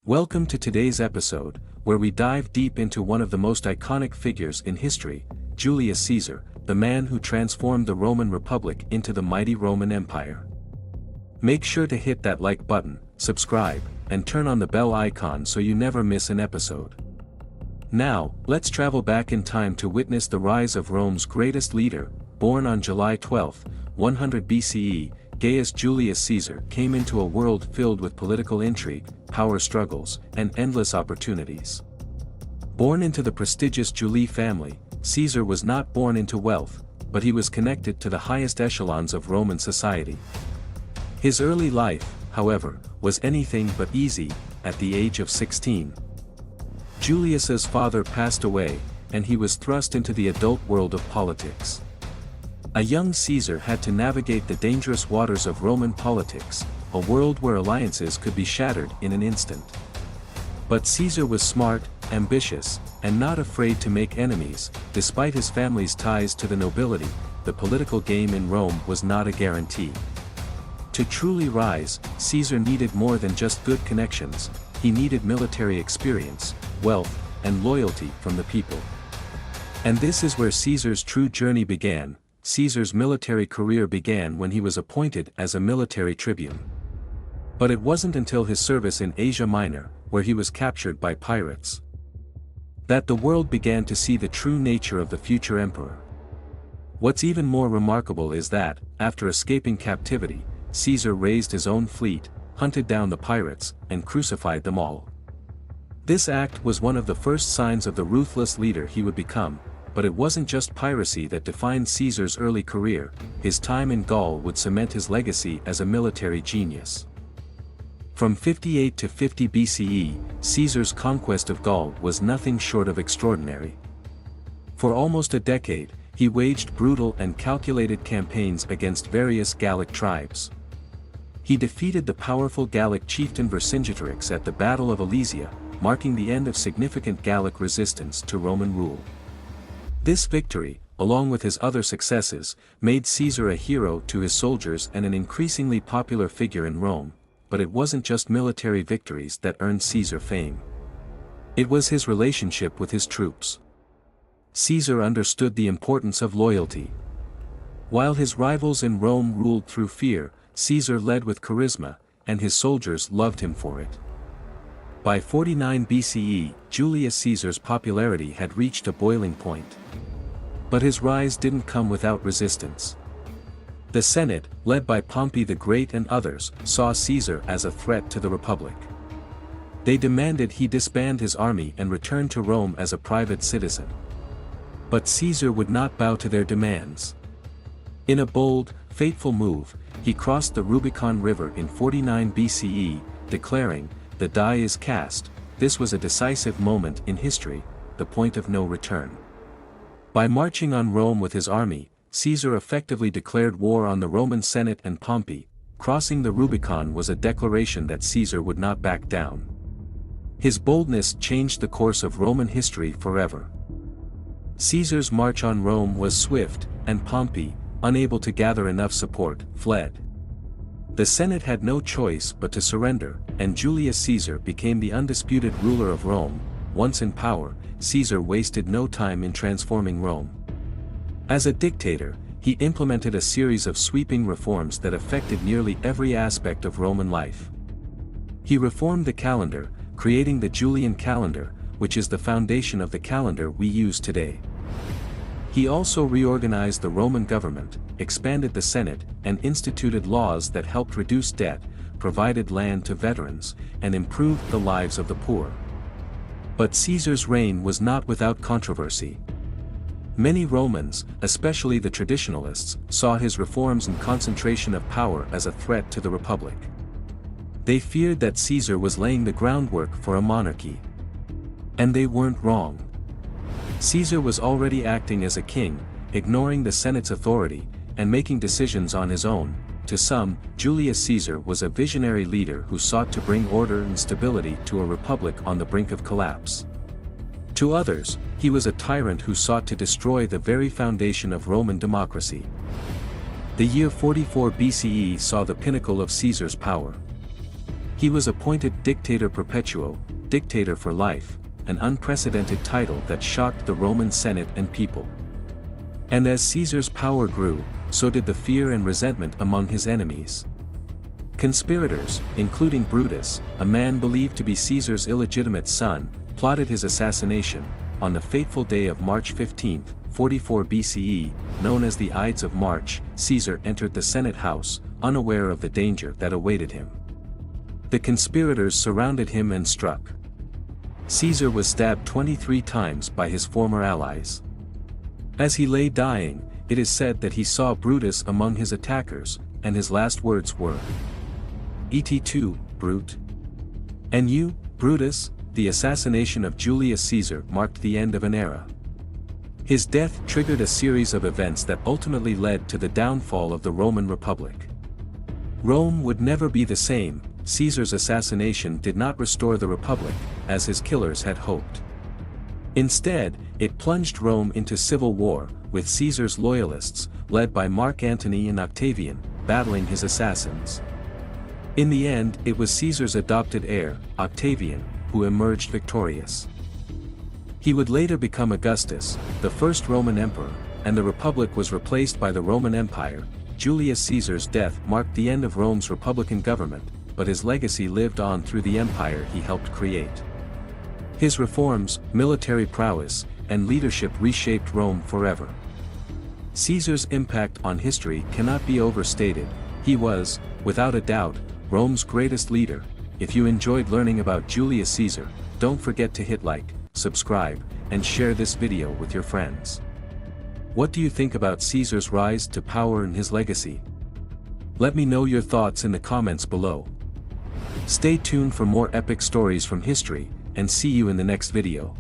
Welcome to today's episode, where we dive deep into one of the most iconic figures in history, Julius Caesar, the man who transformed the Roman Republic into the mighty Roman Empire. Make sure to hit that like button, subscribe, and turn on the bell icon so you never miss an episode. Now, let's travel back in time to witness the rise of Rome's greatest leader. Born on July 12, 100 BCE, Gaius Julius Caesar came into a world filled with political intrigue, power struggles, and endless opportunities. Born into the prestigious Julii family, Caesar was not born into wealth, but he was connected to the highest echelons of Roman society. His early life, however, was anything but easy. At the age of 16, Julius's father passed away, and he was thrust into the adult world of politics. A young Caesar had to navigate the dangerous waters of Roman politics, a world where alliances could be shattered in an instant. But Caesar was smart, ambitious, and not afraid to make enemies. Despite his family's ties to the nobility, the political game in Rome was not a guarantee. To truly rise, Caesar needed more than just good connections. He needed military experience, wealth, and loyalty from the people. And this is where Caesar's true journey began. Caesar's military career began when he was appointed as a military tribune. But it wasn't until his service in Asia Minor, where he was captured by pirates, that the world began to see the true nature of the future emperor. What's even more remarkable is that, after escaping captivity, Caesar raised his own fleet, hunted down the pirates, and crucified them all. This act was one of the first signs of the ruthless leader he would become. But it wasn't just piracy that defined Caesar's early career. His time in Gaul would cement his legacy as a military genius. From 58 to 50 BCE, Caesar's conquest of Gaul was nothing short of extraordinary. For almost a decade, he waged brutal and calculated campaigns against various Gallic tribes. He defeated the powerful Gallic chieftain Vercingetorix at the Battle of Alesia, marking the end of significant Gallic resistance to Roman rule. This victory, along with his other successes, made Caesar a hero to his soldiers and an increasingly popular figure in Rome. But it wasn't just military victories that earned Caesar fame. It was his relationship with his troops. Caesar understood the importance of loyalty. While his rivals in Rome ruled through fear, Caesar led with charisma, and his soldiers loved him for it. By 49 BCE, Julius Caesar's popularity had reached a boiling point. But his rise didn't come without resistance. The Senate, led by Pompey the Great and others, saw Caesar as a threat to the Republic. They demanded he disband his army and return to Rome as a private citizen. But Caesar would not bow to their demands. In a bold, fateful move, he crossed the Rubicon River in 49 BCE, declaring, "The die is cast." This was a decisive moment in history, the point of no return. By marching on Rome with his army, Caesar effectively declared war on the Roman Senate and Pompey. Crossing the Rubicon was a declaration that Caesar would not back down. His boldness changed the course of Roman history forever. Caesar's march on Rome was swift, and Pompey, unable to gather enough support, fled. The Senate had no choice but to surrender, and Julius Caesar became the undisputed ruler of Rome. Once in power, Caesar wasted no time in transforming Rome. As a dictator, he implemented a series of sweeping reforms that affected nearly every aspect of Roman life. He reformed the calendar, creating the Julian calendar, which is the foundation of the calendar we use today. He also reorganized the Roman government, expanded the Senate, and instituted laws that helped reduce debt, provided land to veterans, and improved the lives of the poor. But Caesar's reign was not without controversy. Many Romans, especially the traditionalists, saw his reforms and concentration of power as a threat to the Republic. They feared that Caesar was laying the groundwork for a monarchy. And they weren't wrong. Caesar was already acting as a king, ignoring the Senate's authority, and making decisions on his own. To some, Julius Caesar was a visionary leader who sought to bring order and stability to a republic on the brink of collapse. To others, he was a tyrant who sought to destroy the very foundation of Roman democracy. The year 44 BCE saw the pinnacle of Caesar's power. He was appointed Dictator Perpetuo, Dictator for life, an unprecedented title that shocked the Roman Senate and people. And as Caesar's power grew, so did the fear and resentment among his enemies. Conspirators, including Brutus, a man believed to be Caesar's illegitimate son, plotted his assassination. On the fateful day of March 15, 44 BCE, known as the Ides of March, Caesar entered the Senate house, unaware of the danger that awaited him. The conspirators surrounded him and struck. Caesar was stabbed 23 times by his former allies. As he lay dying, it is said that he saw Brutus among his attackers, and his last words were, "Et Brute?" And you, Brutus? The assassination of Julius Caesar marked the end of an era. His death triggered a series of events that ultimately led to the downfall of the Roman Republic. Rome would never be the same. Caesar's assassination did not restore the Republic, as his killers had hoped. Instead, it plunged Rome into civil war, with Caesar's loyalists, led by Mark Antony and Octavian, battling his assassins. In the end, it was Caesar's adopted heir, Octavian, who emerged victorious. He would later become Augustus, the first Roman emperor, and the Republic was replaced by the Roman Empire. Julius Caesar's death marked the end of Rome's republican government, but his legacy lived on through the empire he helped create. His reforms, military prowess, and leadership reshaped Rome forever. Caesar's impact on history cannot be overstated. He was, without a doubt, Rome's greatest leader. If you enjoyed learning about Julius Caesar, don't forget to hit like, subscribe, and share this video with your friends. What do you think about Caesar's rise to power and his legacy? Let me know your thoughts in the comments below. Stay tuned for more epic stories from history, and see you in the next video.